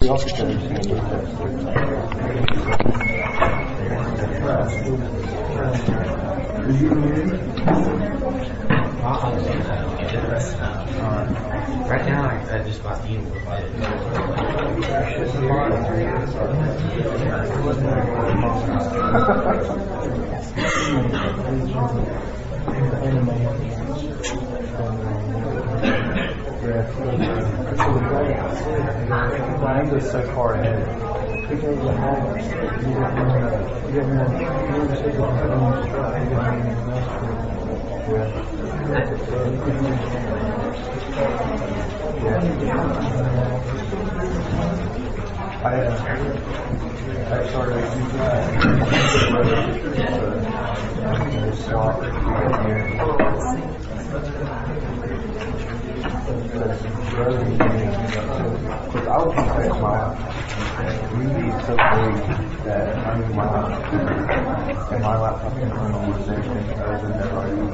Right now, I just bought you. Mine goes so far ahead. I started because I would expect really so big that I mean my laptop and my laptop can run almost everything other than their writing.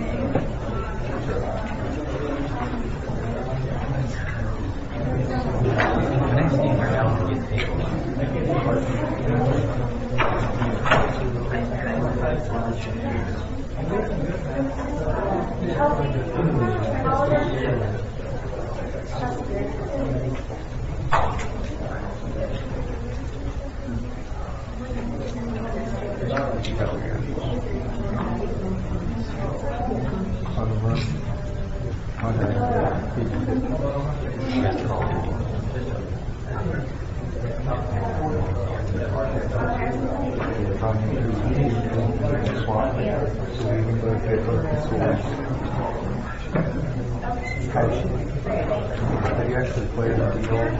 Have you actually played in the field?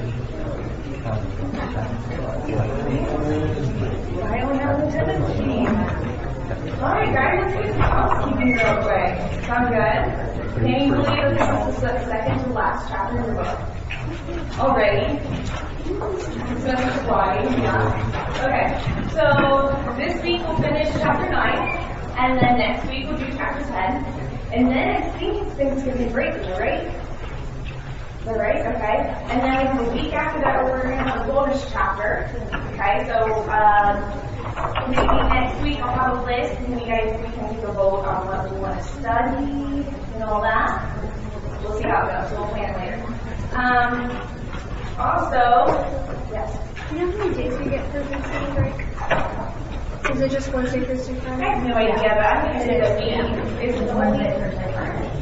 Alright guys, let's do some housekeeping real quick. Sound good? Can you believe that this is the second to last chapter in the book? Already? It's gonna fly, yeah. Okay, so this week we'll finish chapter 9, and then next week we'll do chapter 10, and then I think things are gonna be great, right? Is that right? Okay. And then the week after that, we're going to have a bonus chapter. Okay, so maybe next week I'll have a list, and we can take a vote on what we want to study and all that. We'll see how it goes. So we'll plan later. Also, yes. Do you know how many days we get for Thanksgiving break? Is it just Wednesday, Thursday, Friday? I have no idea, but I'm going to say that it's Wednesday, Thursday, Friday.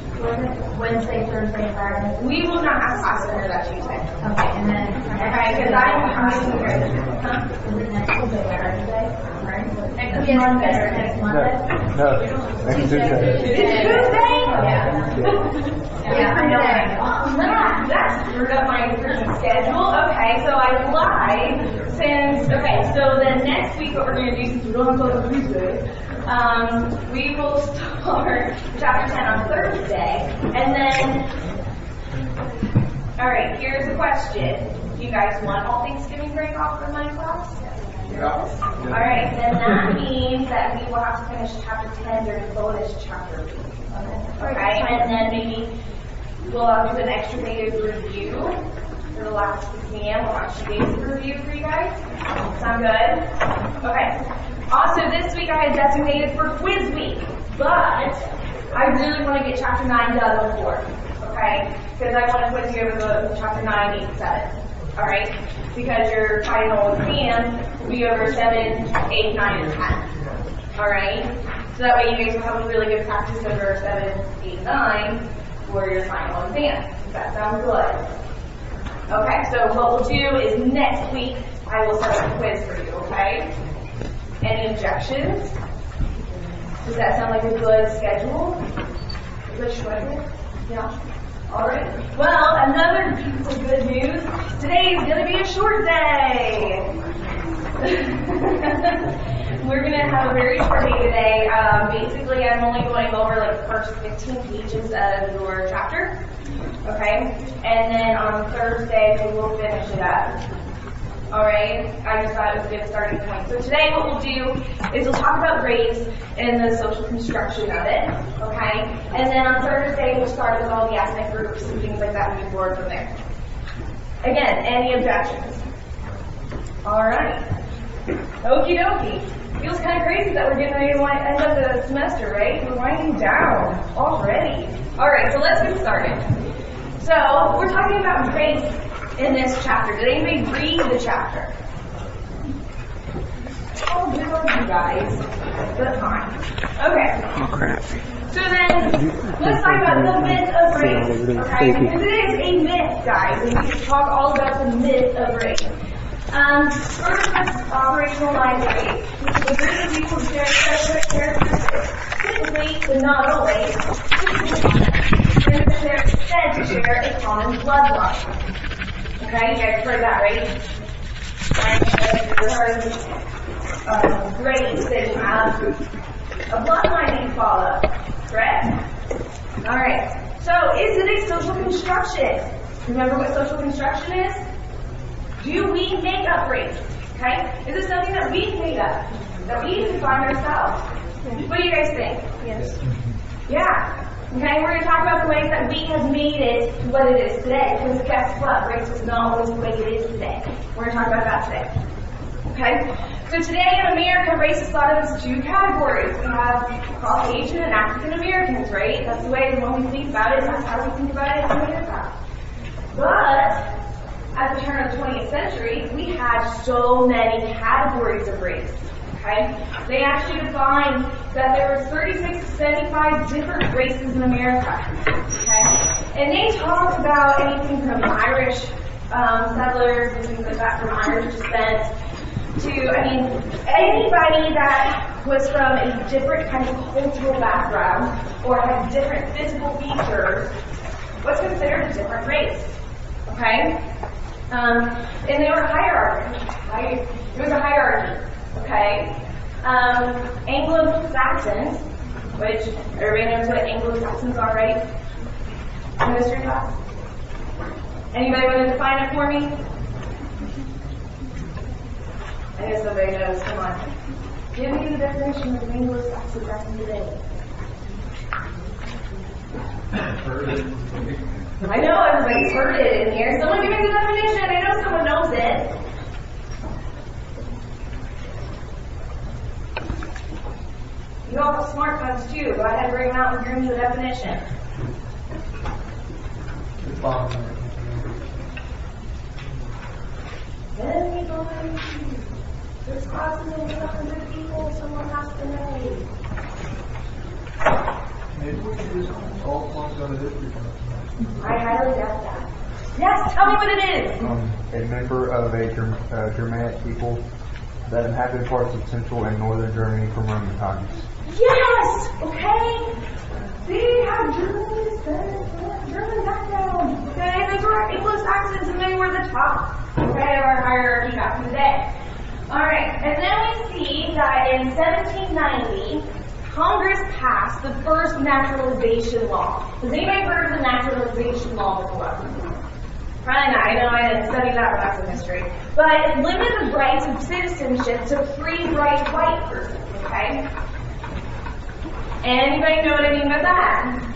Wednesday, Thursday, Friday. We will not have class under that Tuesday. Okay, and then Okay, because I'm making here. Huh? is it next Thursday? Right? Next Yes, Monday. next Monday. No, next Tuesday. Tuesday? Yeah. Yeah, I know. That screwed up my freaking schedule. Okay, so I lied since, okay, so then next week what we're going to do, since we don't have to go to Tuesday, we will start chapter 10 on Thursday, and then, alright, here's a question. Do you guys want all Thanksgiving break off for my class? Yes. Alright, then that means that we will have to finish chapter 10 during bonus chapter week. Okay, and then maybe we'll do an extra day of review for the last exam. We'll have 2 days of review for you guys. Sound good? Okay. Also, this week I had designated for quiz week, but I really want to get chapter 9 done before, okay? Because I want to quiz you over the chapter 9, 8, 7, all right? Because your final exam will be over 7, 8, 9, and 10, all right? So that way you guys will have a really good practice over 7, 8, 9 for your final exam. Does that sound good? Okay, so what we'll do is next week I will set up a quiz for you, okay? Any objections? Does that sound like a good schedule? A good schedule? Yeah? Alright. Well, another piece of good news. Today is going to be a short day. We're going to have a very short day today. Basically, I'm only going over like the first 15 pages of your chapter. Okay? And then on Thursday, we will finish it up. Alright, I just thought it was a good starting point. So today what we'll do is we'll talk about grades and the social construction of it, okay? And then on Thursday we'll start with all the ethnic groups and things like that and move forward from there. Again, any objections? Alright. Okie dokie. Feels kind of crazy that we're getting ready to end up the semester, right? We're winding down already. Alright, so let's get started. So, we're talking about race in this chapter. Did anybody read the chapter? Oh, good on you guys. But fine. Okay. Oh, crap. So then, let's talk about the myth of race. Okay? Because it is a myth, guys, and we can talk all about the myth of race. First, let's operationalize race, which is a group of people who share separate characteristics, typically, but not always, and they're said to share a common bloodline. Okay, you guys heard that, right? Race, that you have a bloodline that you follow, correct? Alright, so is it a social construction? Remember what social construction is? Do we make up race? Okay? Is it something that we made up? That we define ourselves? What do you guys think? Yes. Yeah. Okay, we're going to talk about the ways that we have made it what it is today. Because guess what? Race is not always the way it is today. We're going to talk about that today. Okay? So today in America, race is thought of as two categories. We have Caucasian and African Americans, right? That's the way when we think about it, that's how we think about it in America. But at the turn of the 20th century, we had so many categories of race. Okay? They actually defined that there were 36 to 75 different races in America. Okay? And they talked about anything from Irish settlers and things like that, from Irish descent, to, anybody that was from a different kind of cultural background or had different physical features was considered a different race. Okay? And they were hierarchy. Right? There was a hierarchy. Okay? Anglo-Saxons, which everybody knows what Anglo-Saxons are, right? In history class? Anybody want to define it for me? I guess somebody knows. Come on. Give me the definition of Anglo-Saxon back in the day. I know everybody's heard it in here. Someone give me the definition. I know someone knows it. You all have smartphones too. Go ahead and bring them out and give me the definition. Anybody? There's classes of 100 people. Someone has to know. Maybe we could just all belong to the history class. I highly doubt that. Yes, tell me what it is. A member of a Germanic people that inhabited parts of central and northern Germany from Roman times. Yes! Okay? They have German background. Okay? Those were Anglo-Saxons and they were the top. Okay, of our hierarchy back in the day. Alright, and then we see that in 1790, Congress passed the first naturalization law. Has anybody heard of the naturalization law before? Probably not. I know I didn't study that when I was in history. But it limited the rights of citizenship to free white persons, okay? Anybody know what I mean by that?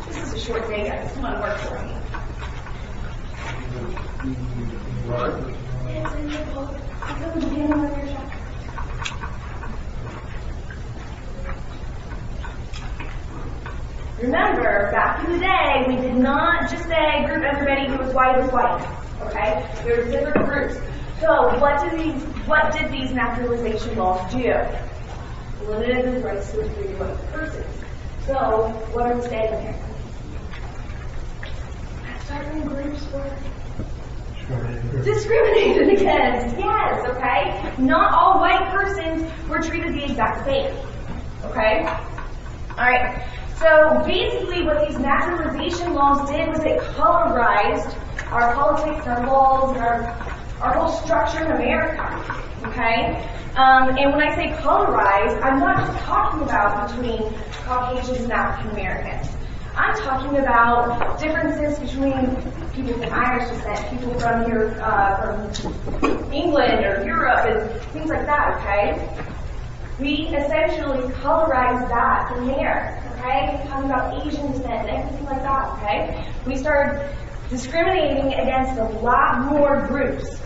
This is a short day, guys. Come on, work for me. It's in the book. It's at the beginning of your chapter. Remember, back in the day, we did not just say group everybody who was white as white. Okay? There were different groups. So what did these naturalization laws do? Limited the rights to a free white person. So what are we saying here? Certain groups were discriminated against. Yes, okay? Not all white persons were treated the exact same. Okay? Alright. So basically what these naturalization laws did was it colorized our politics, our laws, and our whole structure in America. Okay? And when I say colorized, I'm not just talking about between Caucasians and African Americans. I'm talking about differences between people from Irish descent, people from here, from England or Europe, and things like that, okay? We essentially colorize that from there, okay? Talking about Asian descent and everything like that, okay? We started discriminating against a lot more groups,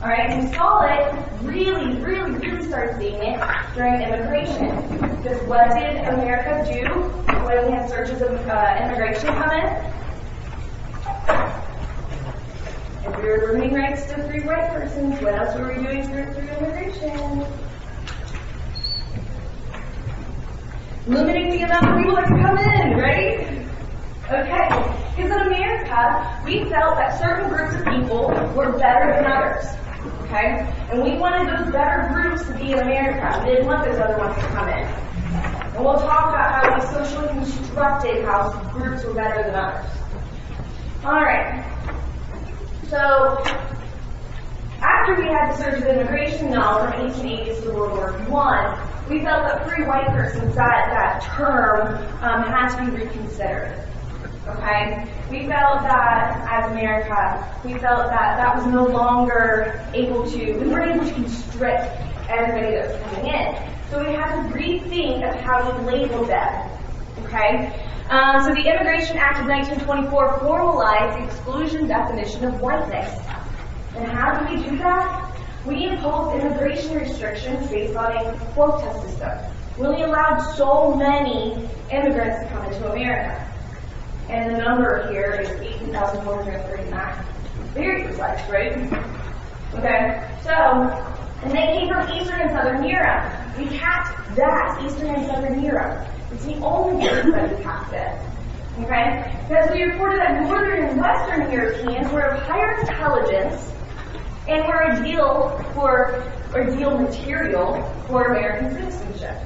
All right, and we saw it really start seeing it during immigration. Because what did America do when we had surges of immigration come in? If we were limiting rights to free white persons, what else were we doing through immigration? Limiting the amount of people that can come in, right? Okay, because in America, we felt that certain groups of people were better than others. Okay? And we wanted those better groups to be in America. We didn't want those other ones to come in. And we'll talk about how we socially constructed how groups were better than others. Alright. So, after we had the surge of immigration now from 1880s to World War I, we felt that free white persons, that term had to be reconsidered. Okay? We felt that, as America, we felt that that was no longer able to, we weren't able to constrict everybody that was coming in. So we had to rethink of how we labeled them. Okay? So the Immigration Act of 1924 formalized the exclusion definition of whiteness. And how did we do that? We imposed immigration restrictions based on a quota system. We only allowed so many immigrants to come into America. And the number here is 18,439. Very precise, right? Okay, so, and they came from Eastern and Southern Europe. We capped that, Eastern and Southern Europe. It's the only group that we capped it. Okay? Because we reported that Northern and Western Europeans were of higher intelligence and were ideal material for American citizenship.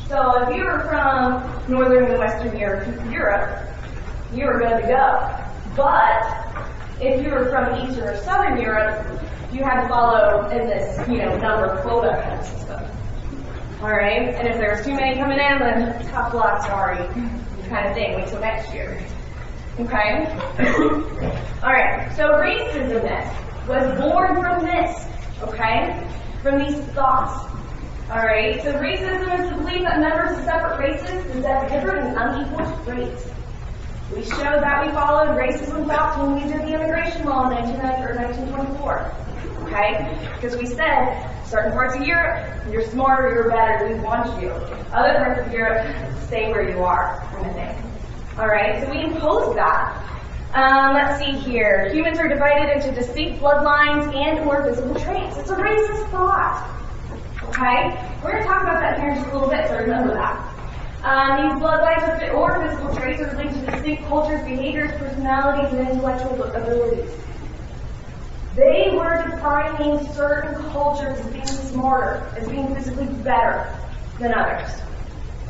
So if you were from Northern and Western Europe, you were good to go. But if you were from Eastern or Southern Europe, you had to follow in this, number quota kind of system. Alright? And if there was too many coming in, then tough luck, sorry, kind of thing. Wait till next year. Okay? Alright, so racism was born from this, okay? From these thoughts. Alright, so racism is the belief that members of separate races possess different and unequal traits. We showed that we followed racism thoughts when we did the immigration law in 1924. Okay? Because we said, certain parts of Europe, you're smarter, you're better, we want you. Other parts of Europe, stay where you are, kind of thing. Alright, so we imposed that. Let's see here. Humans are divided into distinct bloodlines and or physical traits. It's a racist thought. Okay? We're going to talk about that here in just a little bit, so remember that. These bloodlines or physical traits are linked to distinct cultures, behaviors, personalities, and intellectual abilities. They were defining certain cultures as being smarter, as being physically better than others.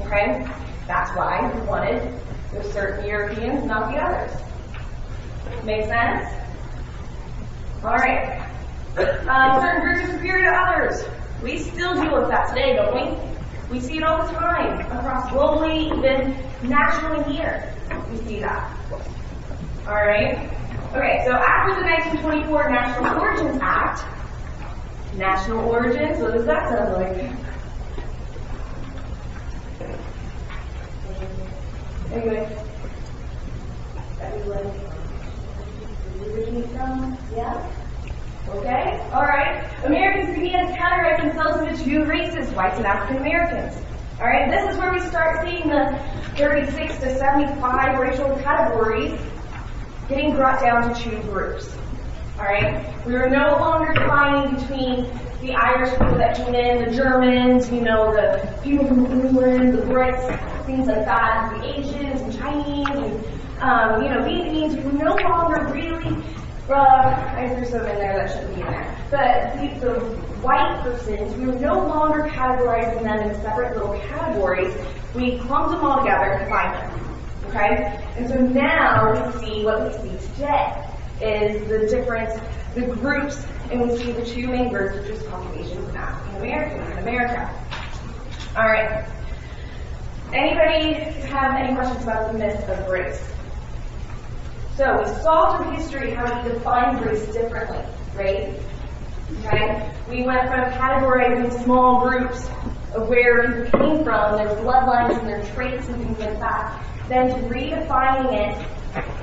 Okay? That's why we wanted the certain Europeans, not the others. Make sense? Alright. Certain groups are superior to others. We still deal with that today, don't we? We see it all the time, across globally, even nationally here. We see that. Alright? Okay, so after the 1924 National Origins Act, national origins, what does that sound like? Anyway, everyone, where did you originate from? Yeah? Okay, alright. Americans began to categorize themselves into two races, whites and African Americans. Alright, this is where we start seeing the 36 to 75 racial categories getting brought down to two groups. Alright? We were no longer defining between the Irish people that came in, the Germans, the people from England, the Brits, things like that, the Asians and Chinese, and Vietnamese. We were no longer really, I threw some in there that shouldn't be in there. But the white persons, we were no longer categorizing them in separate little categories. We clumped them all together and defined them. Okay? And so now we see what we see today is the groups, and we see the two main groups, which is Caucasians and African Americans in America. Alright. Anybody have any questions about the myth of race? So we saw through history how we defined race differently, right? Okay? We went from categorizing small groups of where people came from, their bloodlines and their traits and things like that, then to redefining it.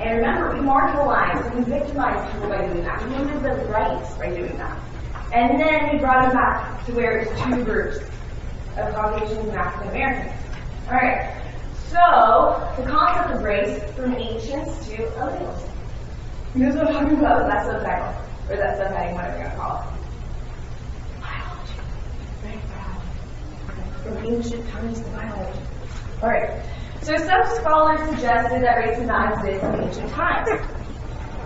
And remember, we marginalized and we victimized people by doing that. We limited their rights by doing that. And then we brought it back to where it's two groups of Caucasians and African Americans. All right. So the concept of race from ancients to millennials. Here's what I'm talking about with that subtitle, or that subheading, whatever you're going to call it. Biology. Right, biology. From ancient times to biology. All right. So some scholars suggested that race did not exist in ancient times.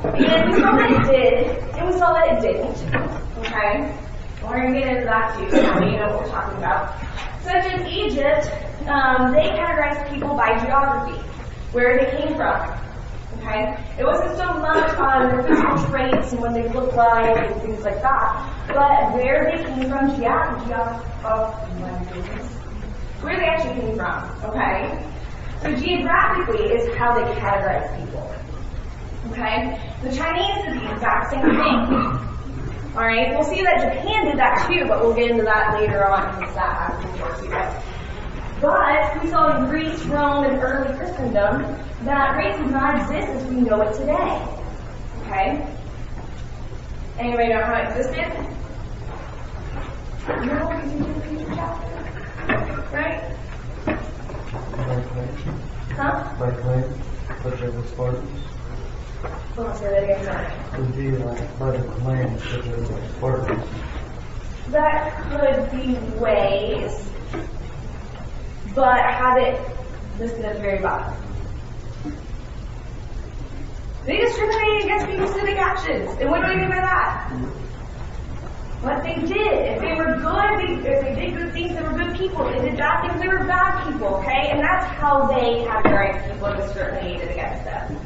And we saw that it did, and we saw that it didn't. Okay? We're going to get into that too, so you know what we're talking about. Such as Egypt, they categorized people by geography, where they came from. Okay? It wasn't so much on their physical traits and what they look like and things like that, but where they came from, where they actually came from. Okay? So geographically is how they categorize people. Okay? The Chinese did the exact same thing. Alright, we'll see that Japan did that too, but we'll get into that later on because that happened before you guys. But we saw in Greece, Rome, and early Christendom that race does not exist as we know it today. Okay? Anybody know how it existed? No, because you did the future chapter. Right? Huh? By claim, such as the Spartans. Hold on, say that again, sorry. It would be like by the claim, such as the Spartans. That could be ways, but have it listed at the very bottom. They discriminated against people's civic actions. And what do I mean by that? What they did. If they were good, if they did good things, they were good people. If they did bad things, they were bad people, okay? And that's how they categorized people and discriminated against them.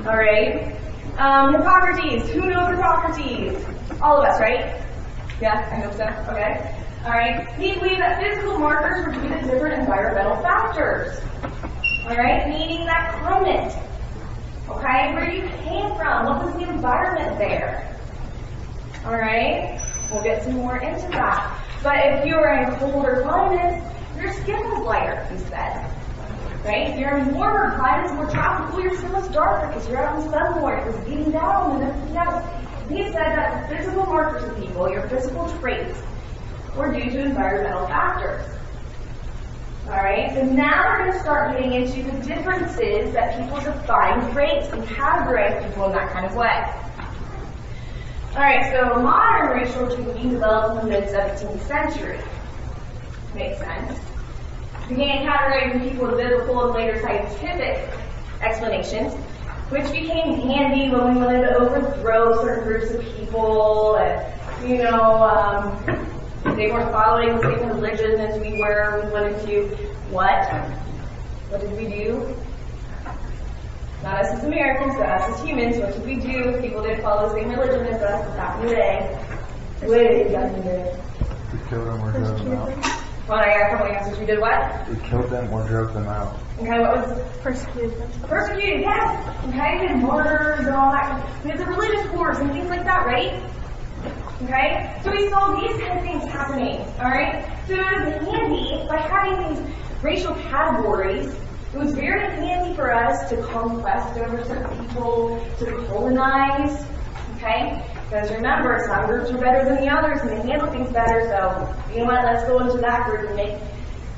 Alright? Hippocrates. Who knows Hippocrates? All of us, right? Yeah, I hope so. Okay. Alright? He believed that physical markers were due to different environmental factors. Alright? Meaning that climate. Okay? Where you came from. What was the environment there? Alright? We'll get some more into that. But if you were in colder climates, your skin was lighter, he said. Right? If you're in warmer climates, more tropical, your skin was darker because you're out in the sun more. It was beating down and everything else. He said that the physical markers of people, your physical traits, were due to environmental factors. Alright, so now we're going to start getting into the differences that people define race and categorize people in that kind of way. Alright, so modern racial thinking developed in the mid-17th century. Makes sense. Began categorizing people with biblical and later scientific explanations, which became handy when we wanted to overthrow certain groups of people and, you know, they weren't following the same religion as we were. We wanted to, what? What did we do? Not us as Americans, but us as humans. What did we do if people didn't follow the same religion as us back in the day? Way back in the day. We killed them or drove them out. Well, I got a couple answers. We did what? We killed them or drove them out. Okay, what was Persecuted them. persecuted? Yes. Okay, and murders and all that. We had the religious wars and things like that, right? Okay, so we saw these kind of things happening. All right, so it was handy by having these racial categories. It was very handy for us to conquest over certain people, to colonize. Okay, because remember, some groups are better than the others and they handle things better. So you know what? Let's go into that group and make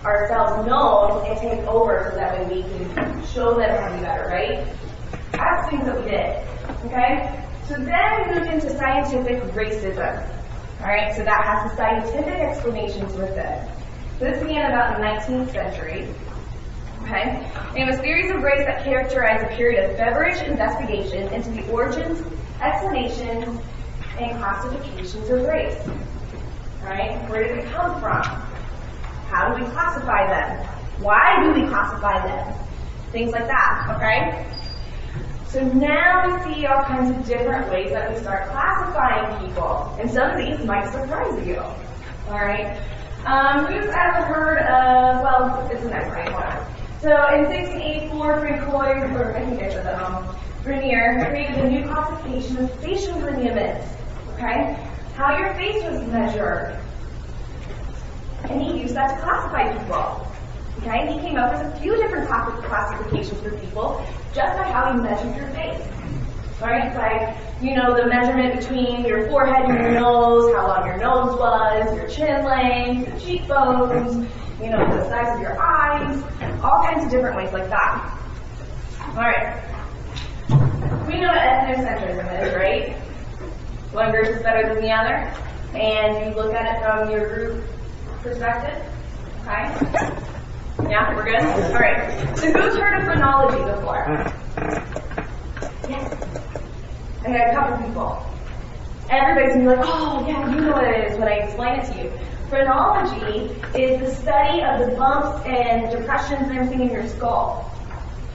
ourselves known and take over so that way we can show them how to be better, right? That's things that we did. Okay. So then we moved into scientific racism. Alright, so that has the scientific explanations with it. So this began about in the 19th century. Okay? And it was theories of race that characterized a period of feverish investigation into the origins, explanations, and classifications of race. Alright? Where did it come from? How do we classify them? Why do we classify them? Things like that. Okay? So now we see all kinds of different ways that we start classifying people. And some of these might surprise you. Alright? Who's ever heard of, well, it's a nice right one. So in 1684, Francois, or I think I said that Brunier created a new classification of facial lineaments. Okay? How your face was measured. And he used that to classify people. Okay? He came up with a few different classifications for people just by how he measured your face. Alright? Like, you know, the measurement between your forehead and your nose, how long your your chin length, your cheekbones, you know, the size of your eyes, all kinds of different ways like that. All right. We know what ethnocentrism is, right? One group is better than the other, and you look at it from your group perspective. Okay? Yeah, we're good? All right. So who's heard of phrenology before? Yes. I had a couple people. Everybody's gonna be like, oh, yeah, you know what it is when I explain it to you. Phrenology is the study of the bumps and depressions and everything in your skull.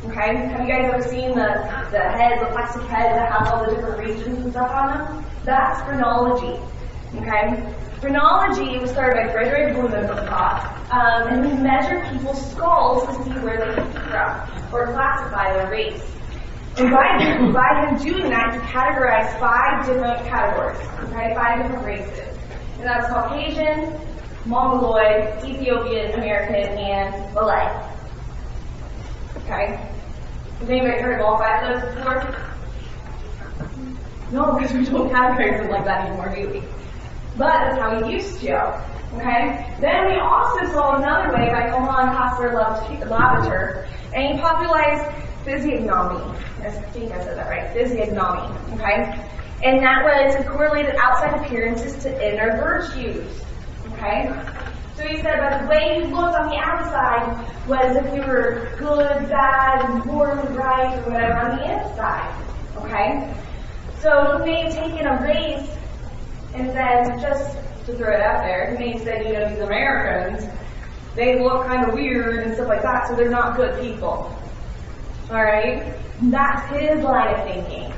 Okay? Have you guys ever seen the heads, the plastic heads that have all the different regions and stuff on them? That's phrenology. Okay? Phrenology was started by Frederick Blumenbach, and we measure people's skulls to see where they come from, or classify their race. And by him doing that, he categorized 5 different categories, okay? 5 different races. And that's Caucasian, Mongoloid, Ethiopian, American, and Malay. Okay? Has anybody heard of all 5 of those before? No, because we don't categorize them like that anymore, do we? But that's how we used to. Okay? Then we also saw another way by Johann Caspar-Lavater, and he popularized physiognomy. I think I said that right. Physiognomy. Okay? And that was he correlated outside appearances to inner virtues. Okay? So he said that the way you looked on the outside was if you were good, bad, morally right, or whatever on the inside. Okay? So he may have taken a race and said, just to throw it out there, he may have said, you know, these Americans, they look kind of weird and stuff like that, so they're not good people. Alright? That's his line of thinking.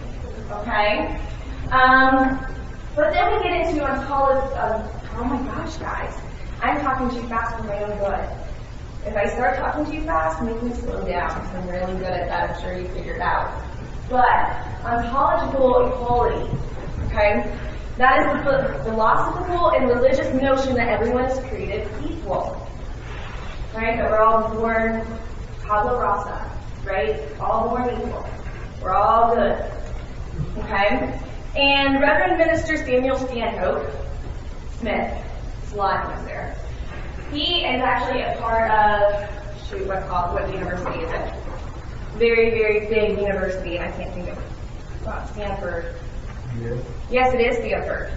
Okay? But then we get into ontology. Oh my gosh, guys. I'm talking too fast for my own good. If I start talking too fast, make me slow down, because I'm really good at that. I'm sure you figured out. But ontological equality, okay? That is the philosophical and religious notion that everyone is created equal. Right? That we're all born tabula rasa, right? All born equal. We're all good. Okay? And Reverend Minister Samuel Stanhope Smith, it's a lot of us there. He is actually a part of, what university is it? Very, very big university, and I can't think of Stanford. Yeah. Yes, it is Stanford.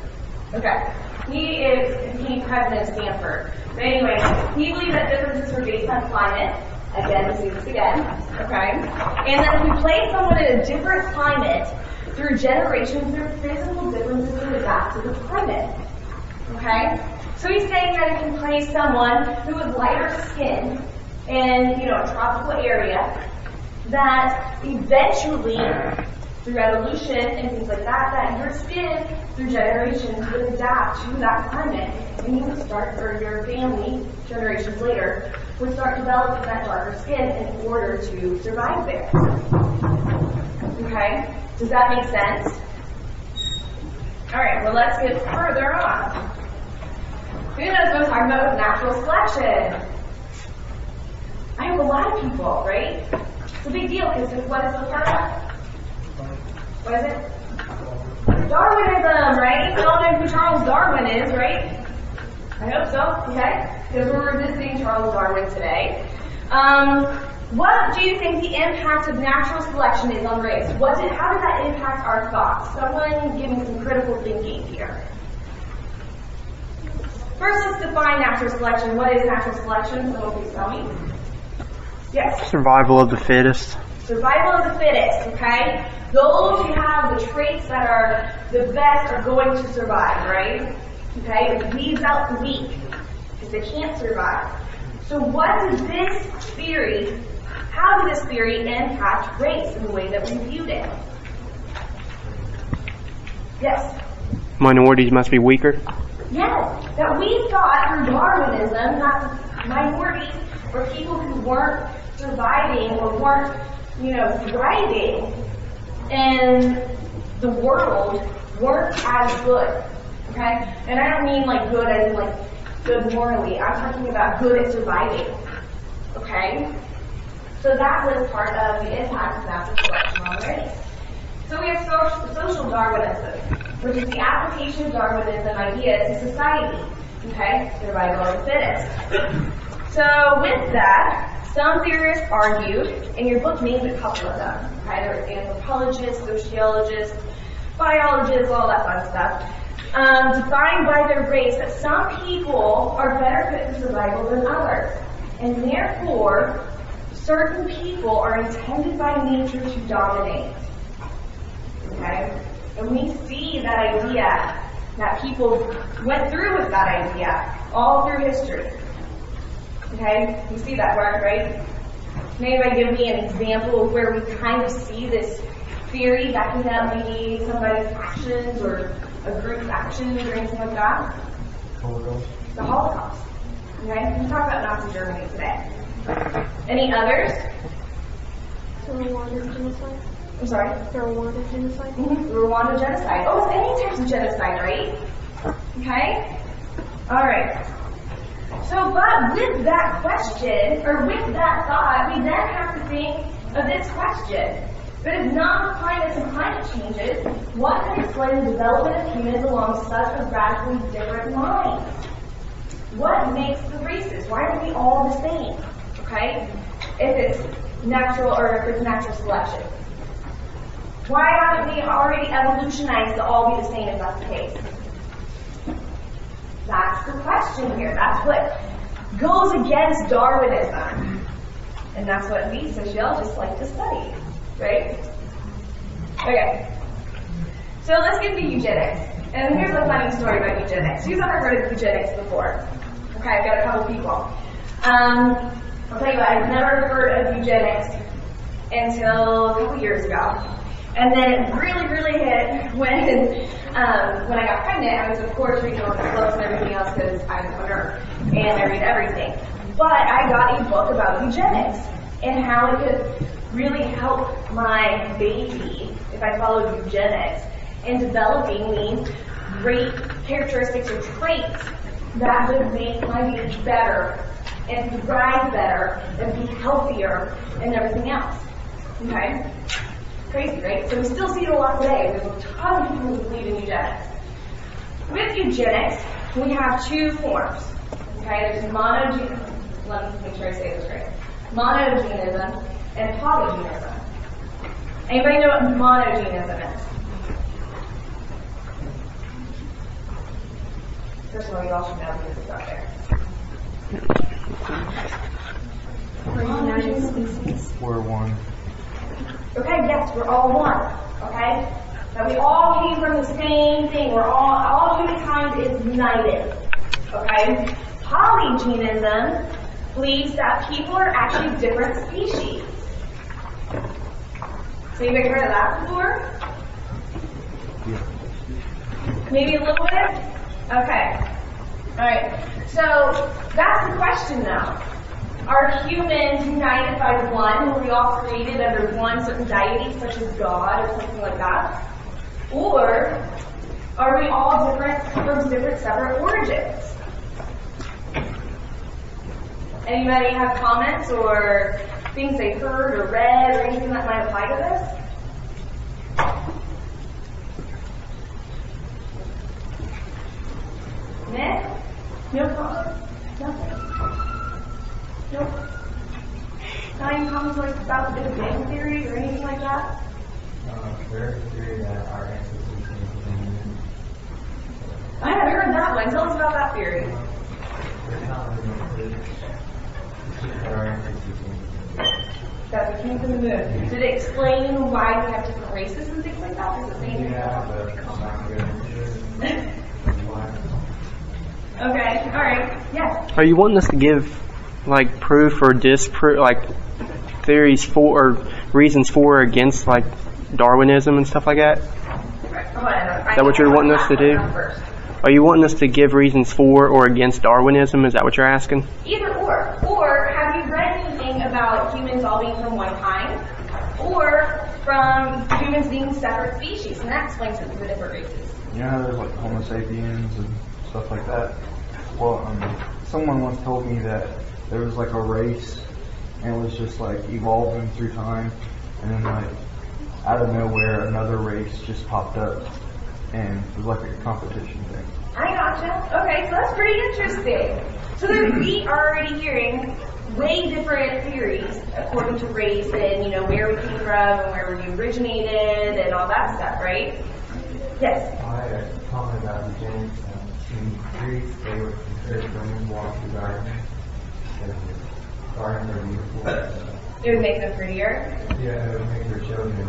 Okay. He's president of Stanford. But anyway, he believes that differences were based on climate. Again, we see this again. Okay. And that if we place someone in a different climate, through generations, their physical differences would adapt to the climate. Okay? So he's saying that if you place someone who is lighter skinned in, you know, a tropical area, that eventually, through evolution and things like that, that your skin, through generations, would adapt to that climate, and you would start, or your family, generations later, would start developing that darker skin in order to survive there. Okay? Does that make sense? Alright, well let's get further on. Who knows what I'm talking about with natural selection? I have a lot of people, right? It's a big deal because what is the part of? What is it? Darwinism, right? We all know who Charles Darwin is, right? I hope so, okay? Because we're visiting Charles Darwin today. What do you think the impact of natural selection is on race? How does that impact our thoughts? Someone give me some critical thinking here. First, let's define natural selection. What is natural selection? Someone please tell me. Yes? Survival of the fittest. Survival of the fittest, okay? Those who have the traits that are the best are going to survive, right? Okay? It weeds out the weak because they can't survive. So what does this theory, how does this theory impact race in the way that we viewed it? Yes? Minorities must be weaker. Yes, that we thought through Darwinism that minorities or people who weren't surviving or weren't, thriving in the world weren't as good. Okay? And I don't mean like good as in like good morally. I'm talking about good at surviving. Okay? So that was part of the impact of natural selection on race. So we have social Darwinism, which is the application of Darwinism ideas to society. Okay, survival of the fittest. So with that, some theorists argued, and your book named a couple of them. Okay, there were anthropologists, sociologists, biologists, all that fun stuff. Defined by their race that some people are better fit for survival than others. And therefore, certain people are intended by nature to dominate. Okay? And we see that idea, that people went through with that idea all through history. Okay? You see that work, right? Can anybody give me an example of where we kind of see this theory backing up maybe somebody's actions or a group's actions or anything like that? Holocaust. The Holocaust. Okay? We talk about Nazi Germany today. Any others? The Rwanda genocide. I'm sorry? The Rwanda genocide. The Rwanda genocide. Oh, it's any types of genocide, right? Okay? Alright. So, but with that question, or with that thought, we then have to think of this question. But if non-climate and climate changes, what can explain the development of humans along such a radically different line? What makes the races? Why are we all the same? Okay? If it's natural or if it's natural selection. Why haven't we already evolutionized to all be the same if that's the case? That's the question here. That's what goes against Darwinism. And that's what we sociologists like to study. Right? Okay. So let's get into eugenics. And here's a funny story about eugenics. Who's ever heard of eugenics before? Okay, I've got a couple people. I'll tell you what, I've never heard of eugenics until a couple years ago. And then it really, really hit when I got pregnant. I was, of course, reading all the books and everything else because I'm a nerd and I read everything. But I got a book about eugenics and how it could really help my baby if I followed eugenics in developing these great characteristics or traits that would make my baby better and thrive better and be healthier and everything else. Okay? Crazy, right? So we still see it a lot today. There's a ton of people who believe in eugenics. With eugenics, we have two forms. Okay? There's monogenism. Let me make sure I say this right. Monogenism and polygenism. Anybody know what monogenism is? First of all, you all should know because it's out there. United species. We're one. Okay, yes, we're all one. Okay? That we all came from the same thing. We're all humankind is united. Okay? Polygenism believes that people are actually different species. So you ever heard of that before? Yeah. Maybe a little bit? Okay. Alright. So that's the question now. Are humans united by one? Were we all created under one certain deity, such as God or something like that? Or are we all different from different separate origins? Anybody have comments or things they've heard or read or anything that might apply to this? Nick? No comments? Nothing? Nope. Not even comments like about the Big Bang Theory or anything like that? There's a theory that our ancestors came from the moon. I haven't heard that one. Tell us about that theory. We're not really included. Our ancestors came from the moon. That we came from the moon. Did it explain why we have different races and things like that? Is it saying Yeah, but I'm not good at it. Okay, alright, yes. Are you wanting us to give, like, proof or disproof, like, theories for, or reasons for or against, like, Darwinism and stuff like that? Right. Hold on, Is that what you're wanting us to do? First. Are you wanting us to give reasons for or against Darwinism? Is that what you're asking? Either or. Or have you read anything about humans all being from one kind? Or from humans being separate species? And that explains it to the different races. You know how there's like Homo sapiens and stuff like that? Well, someone once told me that there was like a race and it was just like evolving through time, and then like out of nowhere another race just popped up and it was like a competition thing. I got Gotcha. Okay, so that's pretty interesting. So then we are already hearing way different theories according to race and, you know, where we came from and where we originated and all that stuff, right? Yes? I comment about eugenics. In Greece, they would encourage women to walk the garden. And gardens are beautiful. It would make them prettier? Yeah, it would make their children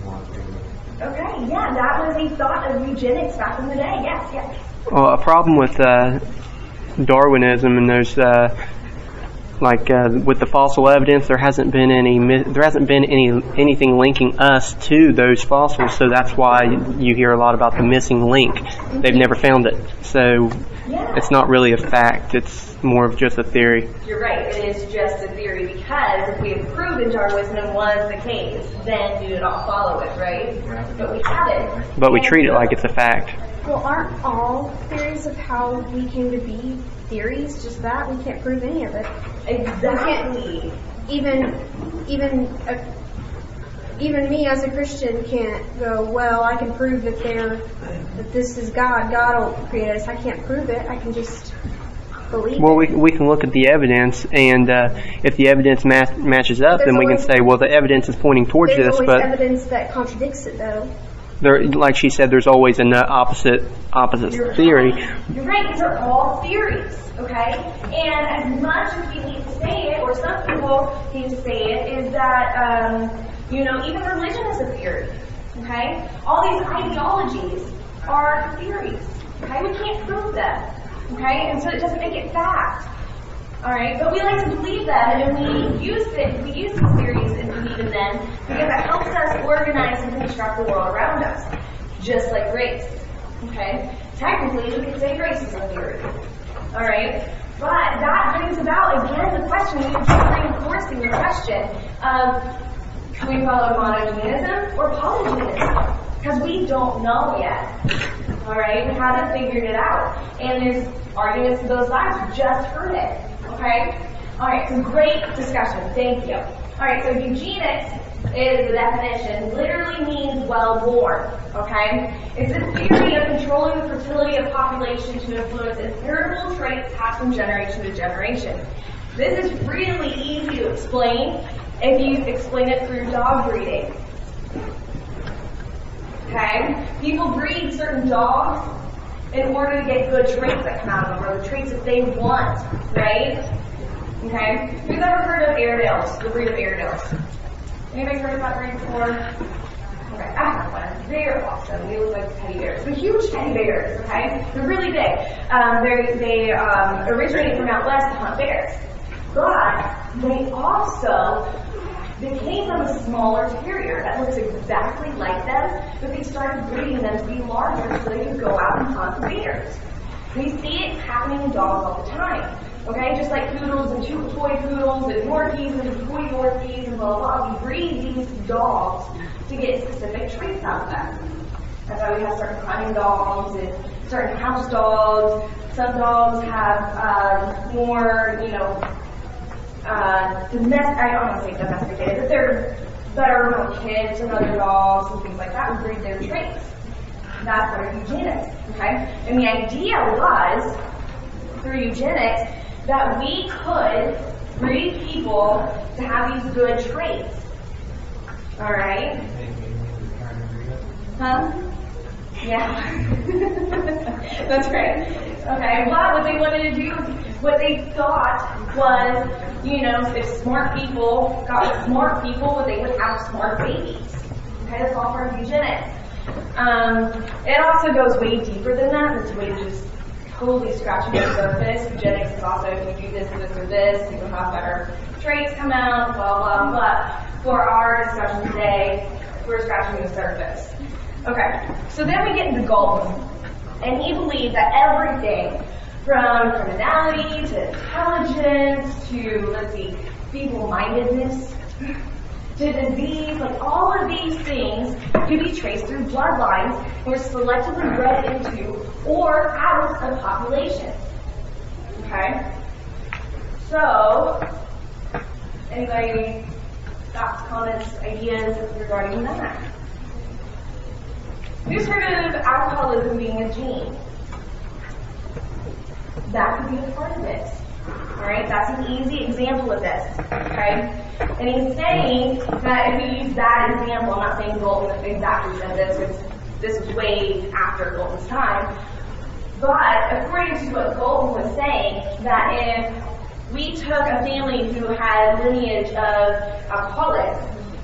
walk the garden. Okay, yeah, that was a thought of eugenics back in the day. Yes, yes. Well, a problem with Darwinism and those with the fossil evidence, there hasn't been anything linking us to those fossils, so that's why you hear a lot about the missing link. They've never found it, so Yeah. it's not really a fact. It's more of just a theory. You're right, it is just a theory because if we had proven Darwinism was the case, then we would all follow it, right? But we haven't. But we treat it like it's a fact. Well, aren't all theories of how we came to be theories just that? We can't prove any of it. Exactly. Even me as a Christian can't go, well, I can prove that this is God. God will create us. I can't prove it. I can just believe Well, it. we can look at the evidence, and if the evidence matches up, There's then we can always- say, well, the evidence is pointing towards There's this, always but evidence that contradicts it, though. there, like she said, there's always an opposite theory. You're right, these are all theories, okay? And as much as we need to say it, or some people need to say it, is that, even religion is a theory, okay? All these ideologies are theories, okay? We can't prove them, okay? And so it doesn't make it fact. Alright, but we like to believe them, and we use these theories and believe in them because it helps us organize and construct the world around us, just like race. Okay? Technically, we could say race is a theory. Alright? But that brings about, again, the question, we keep reinforcing the question of, can we follow monogenism or polygenism? Because we don't know yet. Alright? We haven't figured it out. And there's arguments to both sides. We just heard it. Okay? Alright, so great discussion. Thank you. Alright, so eugenics is the definition, literally means well-born. Okay? It's a theory of controlling the fertility of population to influence inheritable traits passed from generation to generation. This is really easy to explain if you explain it through dog breeding. Okay? People breed certain dogs in order to get good traits that come out of them, or the traits that they want, right? Okay? Who's ever heard of Airedales, the breed of Airedales? Anybody heard of that breed before? Okay, I have one. They're awesome. They look like teddy bears. They're huge teddy bears, okay? They're really big. They originated from out west to hunt bears. But they came from a smaller terrier that looks exactly like them, but they started breeding them to be larger so they could go out and hunt bears. We see it happening in dogs all the time. Okay, just like poodles and toy poodles and Yorkies and toy Yorkies and blah, blah, blah. We breed these dogs to get specific traits out of them. That's why we have certain climbing dogs and certain house dogs. Some dogs have more, I don't want to say domesticated, but they're better with kids and other dogs and things like that. We breed their traits. That's our eugenics, okay? And the idea was, through eugenics, that we could breed people to have these good traits. Alright? Huh? Yeah. That's right. Okay, but what they wanted to do, what they thought was, if smart people got with smart people, they would have smart babies. Okay, that's all part of eugenics. It also goes way deeper than that. It's way just totally scratching the surface. Eugenics is also, if you do this, this, or this, you will have better traits come out, blah, blah, blah. For our discussion today, we're scratching the surface. Okay, so then we get into Galton. And he believed that everything from criminality to intelligence to, feeble-mindedness to disease, like all of these things could be traced through bloodlines and were selectively bred into or out of population. Okay? So, anybody thoughts, comments, ideas regarding that? Who's heard of alcoholism being a gene? that could be a part of it. Alright, that's an easy example of this. Okay? And he's saying that if we use that example, I'm not saying Galton exactly said this, because this was way after Galton's time. But according to what Galton was saying, that if we took a family who had lineage of alcoholics,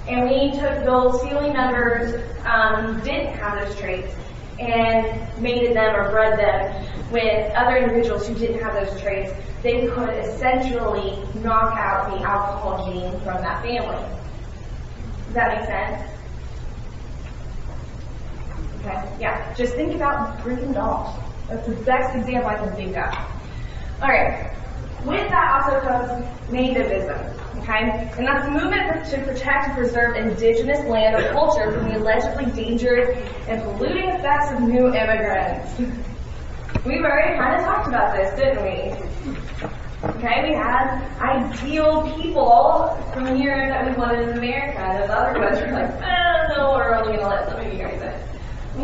and we took those family members who didn't have those traits, and mated them or bred them with other individuals who didn't have those traits, they could essentially knock out the alcohol gene from that family. Does that make sense? Okay, yeah. Just think about freaking dogs. That's the best example I can think of. Alright. With that also comes nativism. Okay? And that's the movement to protect and preserve indigenous land or culture from the allegedly dangerous and polluting effects of new immigrants. We've already kind of talked about this, didn't we? Okay, we had ideal people from here that we wanted in America, and those other ones were like, no, we're only going to let some of you guys in.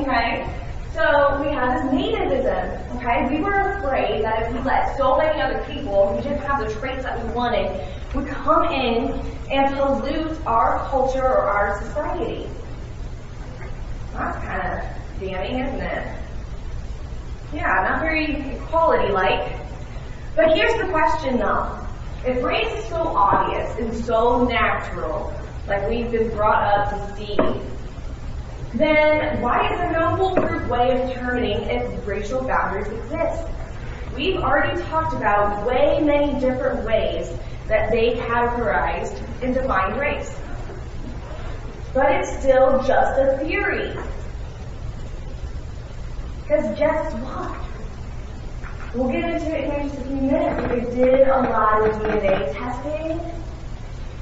Okay? So we had this nativism. Okay? We were afraid that if we let so many other people who didn't have the traits that we wanted would come in and pollute our culture or our society. That's kind of damning, isn't it? Yeah, not very equality-like. But here's the question though. If race is so obvious and so natural, like we've been brought up to see, then why is there no foolproof way of determining if racial boundaries exist? We've already talked about way many different ways that they categorized and defined race. But it's still just a theory. Because guess what? We'll get into it in just a few minutes, but they did a lot of DNA testing.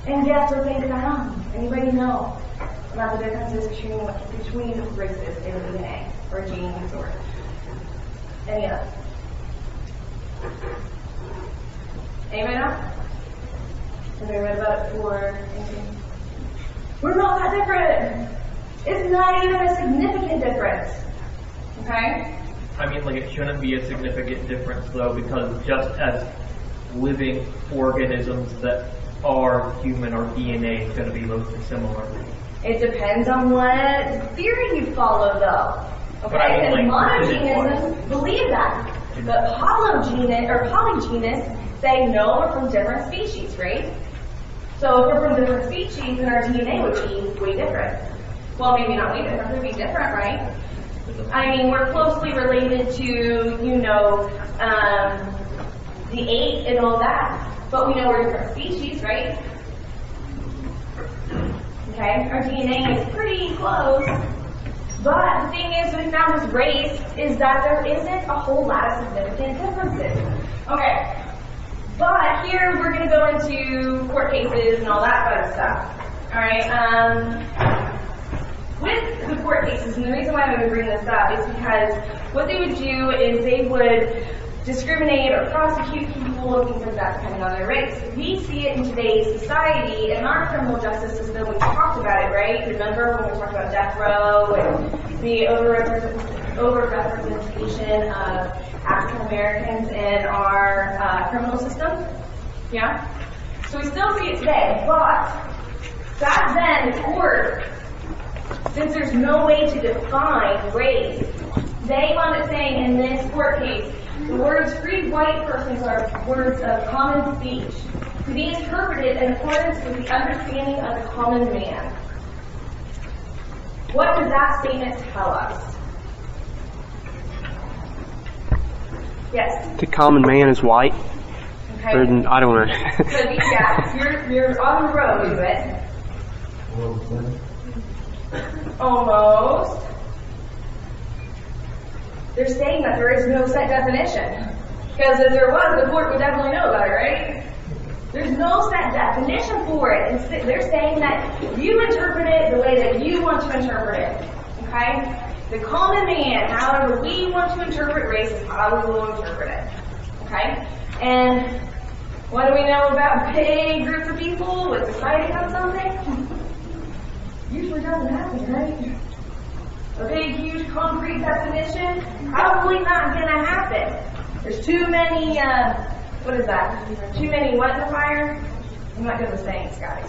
And guess what they found? Anybody know about the differences between races in DNA or genes or any of that? Anybody know? Have they read about it before? We're not that different. It's not even a significant difference. Okay? I mean, like, it shouldn't be a significant difference, though, because just as living organisms that are human or DNA is going to be mostly similar. It depends on what theory you follow, though. Okay? But I mean, Because like, monogenism believe that. But polygenist say no, we're from different species, right? So if we're from different species, then our DNA would be way different. Well, maybe not way different, it would be different, right? I mean, we're closely related to, the ape and all that, but we know we're different species, right? Okay, our DNA is pretty close, but the thing is, we found with race is that there isn't a whole lot of significant differences. Okay, but here we're going to go into court cases and all that kind of stuff. All right. With the court cases, and the reason why I'm going to bring this up is because what they would do is they would discriminate or prosecute people looking for that depending on their race. We see it in today's society, in our criminal justice system. We talked about it, right? Remember when we talked about death row and the over-representation of African Americans in our criminal system? Yeah? So we still see it today, but back then the court, since there's no way to define race, they wound up saying in this court case, the words free white persons are words of common speech to be interpreted in accordance with the understanding of the common man. What does that statement tell us? Yes? The common man is white. Okay. Or, I don't know. So you're on the road to it. Almost. They're saying that there is no set definition. Because if there was, the court would definitely know about it, right? There's no set definition for it. And they're saying that you interpret it the way that you want to interpret it. Okay? The common man, however we want to interpret race, is how we will interpret it. Okay? And what do we know about big groups of people with deciding on something? Usually doesn't happen, right? A big, huge, concrete definition, probably not going to happen. There's too many, what is that? Too many what in the fire? I'm not good with sayings, guys.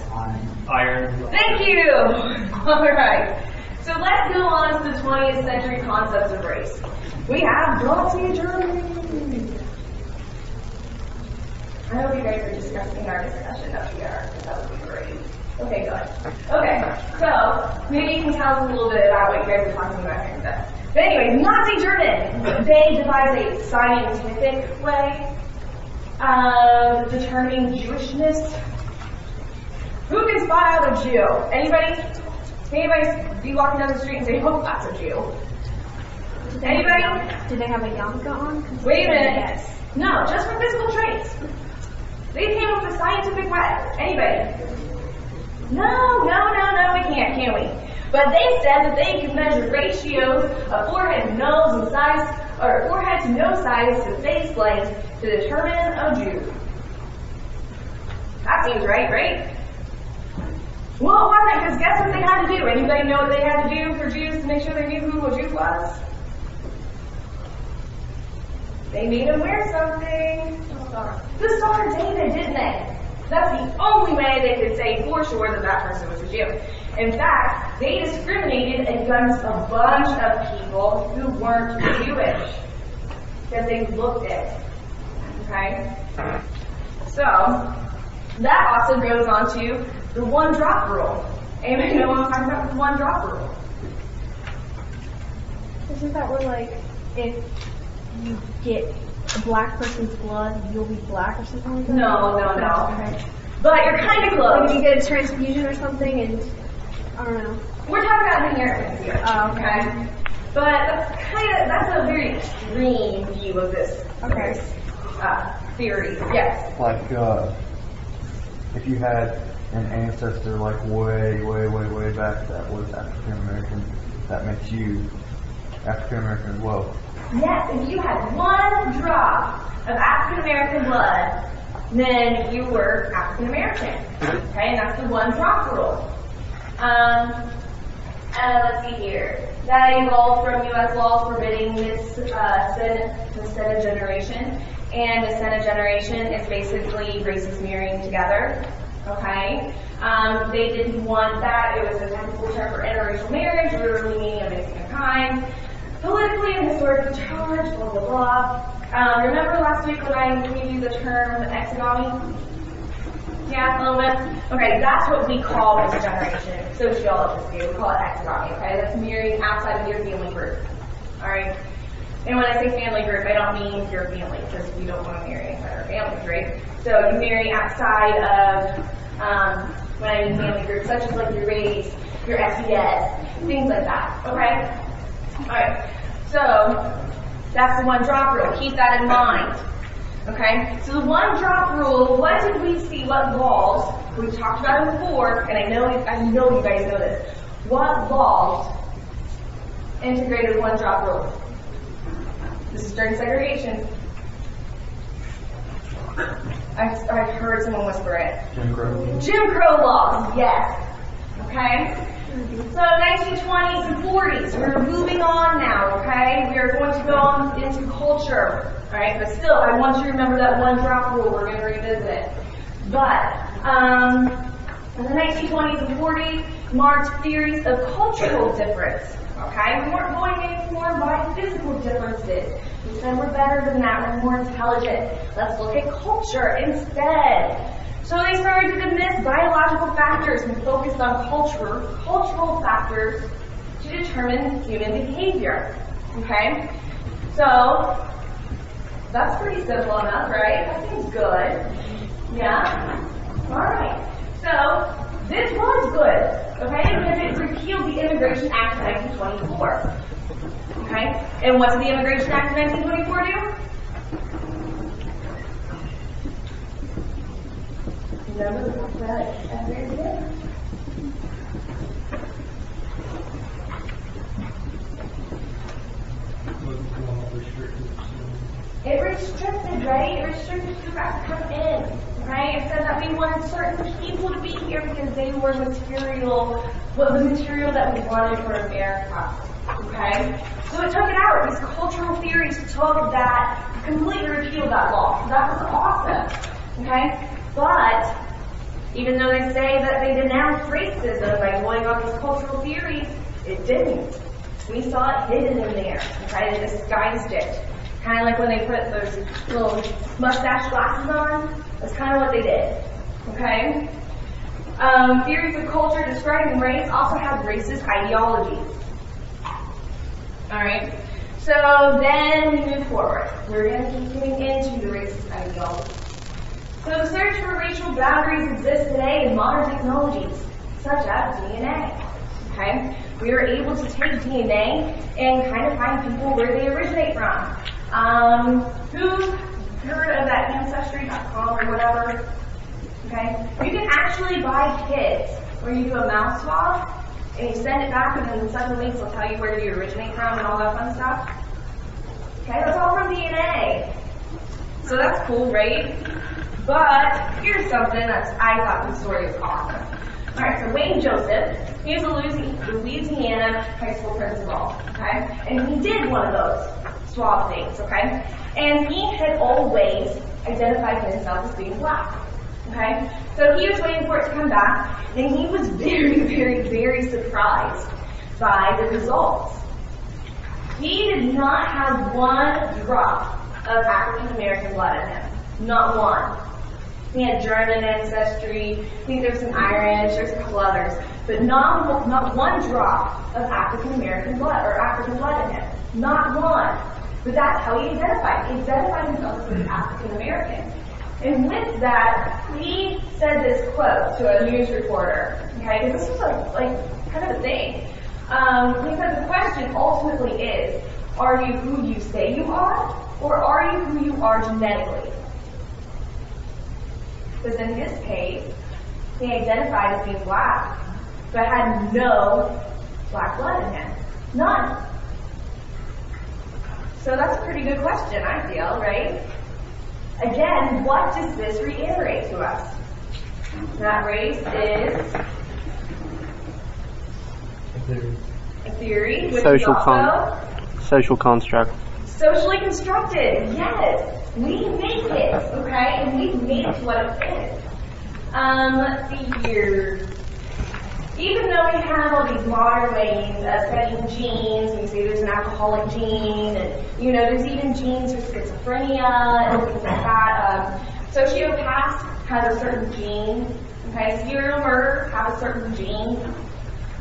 Iron. Thank you! Alright. So let's go on to the 20th century concepts of race. We have Nazi Germany. I hope you guys are discussing our discussion up here. That would be great. Okay, good. Okay, so maybe you can tell us a little bit about what you guys are talking about here today. But anyway, Nazi German, they devised a scientific way of determining Jewishness. Who can spot out a Jew? Anybody? Anybody be walking down the street and say, oh, that's a Jew? Anybody? Do they have a yarmulke on? Wait a minute. Yes. No, just for physical traits. They came up with a scientific way. Anybody? No, we can't, can we? But they said that they could measure ratios of forehead to nose and size, or forehead to nose size to face length to determine a Jew. That seems right? Well, it wasn't, because guess what they had to do? Anybody know what they had to do for Jews to make sure they knew who a Jew was? They made them wear something. The Star of David, didn't they? That's the only way they could say for sure that that person was a Jew. In fact, they discriminated against a bunch of people who weren't Jewish because they looked it. Okay? So, that also goes on to the one drop rule. Anybody know what I'm talking about with the one drop rule? Isn't that where, like, if you get a black person's blood, you'll be black or something like that? No. Okay. But you're kind of Like close. if you get a transfusion or something and, I don't know. We're talking about inheritance here. Oh, Okay? But that's a very extreme view of this. Okay. Theory. Yes. Like, if you had an ancestor like way back that was African American, that makes you African American as well. Yes, if you had one drop of African American blood, then you were African American. Okay, and that's the one drop rule. Let's see here. That evolved from U.S. laws forbidding this Senate generation. And the Senate generation is basically races marrying together. Okay? They didn't want that. It was a technical term for interracial marriage, literally meaning a mixing of kinds. Politically and historically charged, blah, blah, blah. Remember last week when I gave you the term exogamy? Yeah, a little bit? Okay, that's what we call this generation. Sociologists do. We call it exogamy, okay? That's marrying outside of your family group. Alright? And when I say family group, I don't mean your family, because we don't want to marry inside our families, right? So you marry outside of, when I mean family groups, such as like your race, your SES, things like that, okay? Alright, so that's the one drop rule. Keep that in mind. Okay? So the one drop rule, what did we see? What laws? We talked about it before, and I know you guys know this. What laws integrated one drop rule? This is during segregation. I've heard someone whisper it. Jim Crow. Jim Crow laws, yes. Okay? So 1920s and 40s, we're moving on now, okay? We are going to go into culture, alright? But still, I want you to remember that one drop rule. We're going to revisit it. But, in the 1920s and 40s, marked theories of cultural difference, okay? We weren't going anymore by physical differences. We said we're better than that, we're more intelligent. Let's look at culture instead. So they started to dismiss biological factors and focused on cultural factors to determine human behavior. Okay? So, that's pretty simple enough, right? That seems good. Yeah? Alright. So, this was good, okay? Because it repealed the Immigration Act of 1924. Okay? And what did the Immigration Act of 1924 do? Remember we talked about it at the very beginning. It restricted, right? It restricted who got to come in, right? It said that we wanted certain people to be here because they were material, the material that we wanted for America, okay? So it took it out. These cultural theories took that, completely repealed that law. That was awesome. Okay? But even though they say that they denounced racism by going on these cultural theories, it didn't. We saw it hidden in there. Okay? They disguised it. Kind of like when they put those little mustache glasses on. That's kind of what they did. Okay? Theories of culture describing race also have racist ideologies. Alright? So then we move forward. We're going to keep getting into the racist ideology. So the search for racial boundaries exists today in modern technologies, such as DNA. Okay? We are able to take DNA and kind of find people where they originate from. Who's heard of that Ancestry.com or whatever? Okay? You can actually buy kits where you do a mouth swab and you send it back and then in 7 weeks they'll tell you where you originate from and all that fun stuff. Okay, that's all from DNA. So that's cool, right? But here's something that I thought the story was awesome. Alright, so Wayne Joseph, he was a Louisiana high school principal, okay? And he did one of those swab things, okay? And he had always identified himself as being black, okay? So he was waiting for it to come back, and he was very, very, very surprised by the results. He did not have one drop of African American blood in him. Not one. He had German ancestry, I think there's some Irish, there's a couple others, but not one drop of African American blood, or African blood in him. Not one. But that's how he identified. He identified himself as African American. And with that, he said this quote to a news reporter, okay, because this was like kind of a thing. He said the question ultimately is, are you who you say you are, or are you who you are genetically? Because in his case, he identified as being black, but had no black blood in him. None. So that's a pretty good question, I feel, right? Again, what does this reiterate to us? That race is a theory, which is also social construct. Socially constructed, yes. We make it, okay? And we make what it is. Let's see here. Even though we have all these modern ways of studying genes, and you say there's an alcoholic gene, and there's even genes for schizophrenia and things like that. Sociopaths have a certain gene. Okay, serial murderers have a certain gene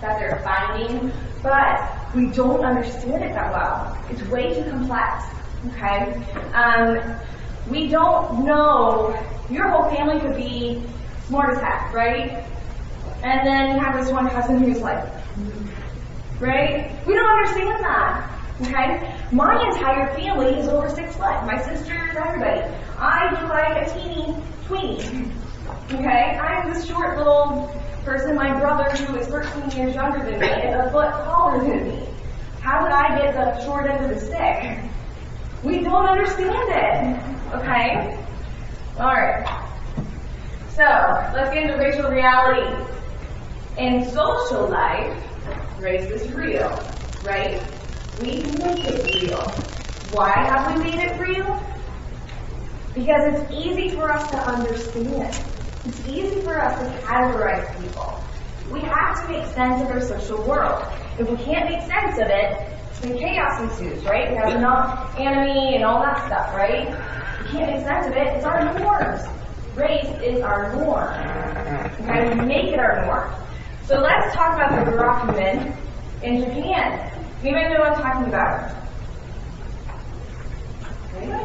that they're finding, but we don't understand it that well. It's way too complex. Okay, we don't know. Your whole family could be smart as heck, right? And then you have this one cousin who's like, right? We don't understand that. Okay? My entire family is over 6 foot. My sisters, everybody. I look like a teeny tweenie. Okay? I'm this short little person. My brother, who is 13 years younger than me, is a foot taller than me. How did I get the short end of the stick? We don't understand it. Okay? Alright. So, let's get into racial reality. In social life, race is real, right? We make it real. Why have we made it real? Because it's easy for us to understand. It's easy for us to categorize people. We have to make sense of our social world. If we can't make sense of it, then chaos ensues, right? We have enemy and all that stuff, right? We can't make sense of it. It's our norms. Race is our norm. Okay, we make it our norm. So let's talk about the Rakumen in Japan. Anybody know what I'm talking about? Anybody?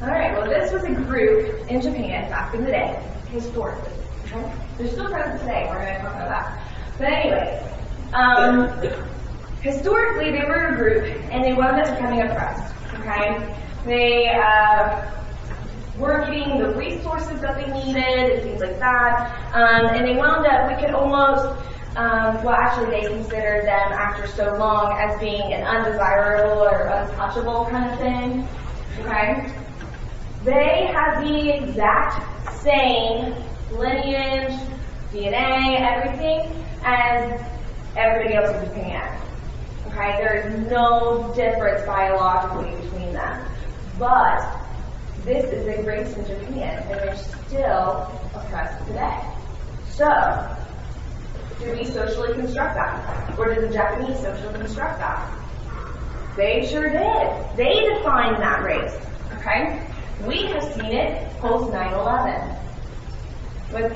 Alright, well this was a group in Japan back in the day, historically. Okay? They're still present today, we're going to talk about that. But anyways, historically they were a group and they wound up becoming oppressed. Okay? They were getting the resources that they needed and things like that. And they wound up, we could almost, actually they considered them after so long as being an undesirable or untouchable kind of thing. Okay? They have the exact same lineage, DNA, everything as everybody else in Japan. Okay, there is no difference biologically between them. But this is a race in Japan, and they're still oppressed today. So, do we socially construct that? Or did the Japanese socially construct that? They sure did. They defined that race. Okay? We have seen it post 9/11 with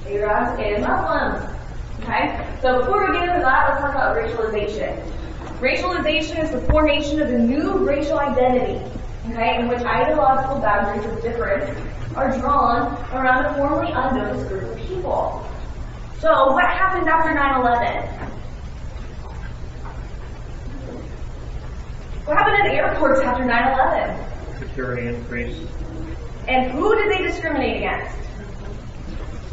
Arabs and Muslims. Okay? So before we get into that, let's talk about racialization. Racialization is the formation of a new racial identity, okay, in which ideological boundaries of difference are drawn around a formerly unnoticed group of people. So what happened after 9/11? What happened at airports after 9/11? Security increase. And who did they discriminate against?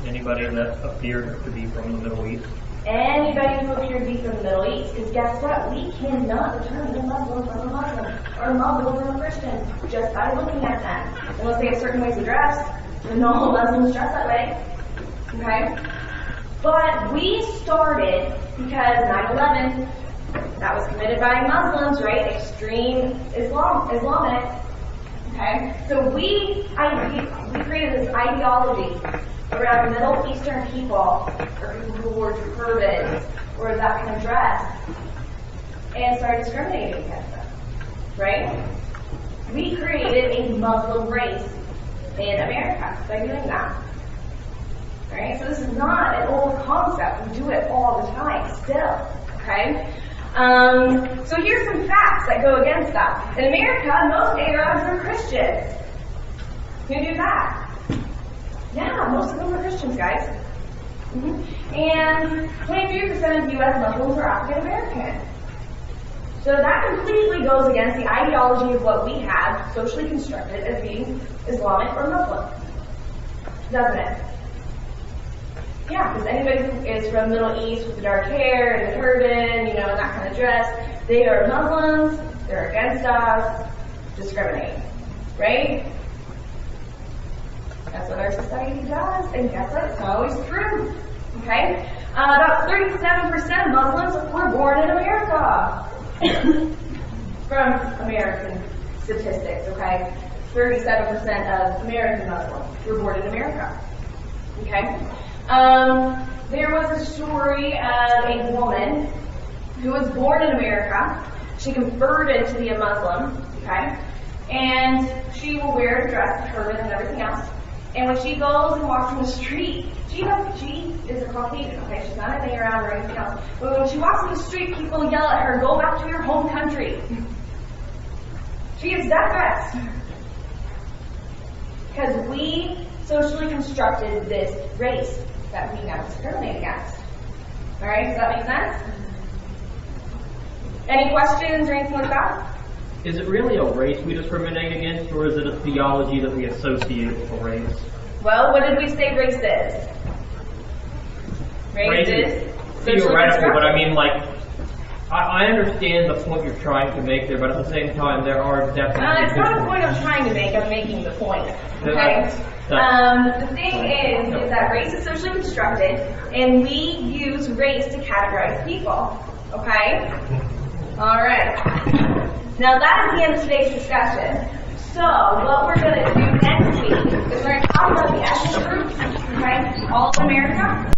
Anybody that appeared to be from the Middle East. Anybody who appeared to be from the Middle East, because guess what? We cannot determine a Muslim from a Muslim, or a Muslim from a Christian, just by looking at them. Unless they have certain ways to dress, and no Muslims dress that way. Okay? But we started because 9/11, that was committed by Muslims, right? Extreme Islamic. Okay? So we created this ideology around Middle Eastern people, or people who wore turbans, or that kind of dress, and started discriminating against them. Right? We created a Muslim race in America by doing that. Right? So this is not an old concept. We do it all the time still. Okay? So here's some facts that go against that. In America, most Arabs are Christians. Who knew that? Yeah, most of them are Christians, guys. And 23% of U.S. Muslims are African American. So that completely goes against the ideology of what we have socially constructed as being Islamic or Muslim. Doesn't it? Yeah, because anybody who is from the Middle East with the dark hair and the turban, and that kind of dress, they are Muslims, they're against us, discriminating. Right? That's what our society does, and guess what? It's not always true. Okay? About 37% of Muslims were born in America. From American statistics, okay? 37% of American Muslims were born in America. Okay? There was a story of a woman who was born in America. She converted to be a Muslim, okay? And she will wear a dress, a turban, and everything else. And when she goes and walks in the street, she is a Caucasian, okay? She's not a thing around or anything else. But when she walks in the street, people yell at her, "Go back to your home country." She is that dressed. Because we socially constructed this race that we now discriminate against. Alright, does that make sense? Any questions or anything like that? Is it really a race we discriminate against, or is it a theology that we associate with a race? Well, what did we say race is? Race is theoretical, but I mean, I understand the point you're trying to make there, but at the same time, there are definitely... it's not a point I'm trying to make, I'm making the point. Okay? The thing is that race is socially constructed, and we use race to categorize people. Okay? Alright. Now that is the end of today's discussion. So, what we're going to do next week is we're going to talk about the ethnic groups, okay, all of America.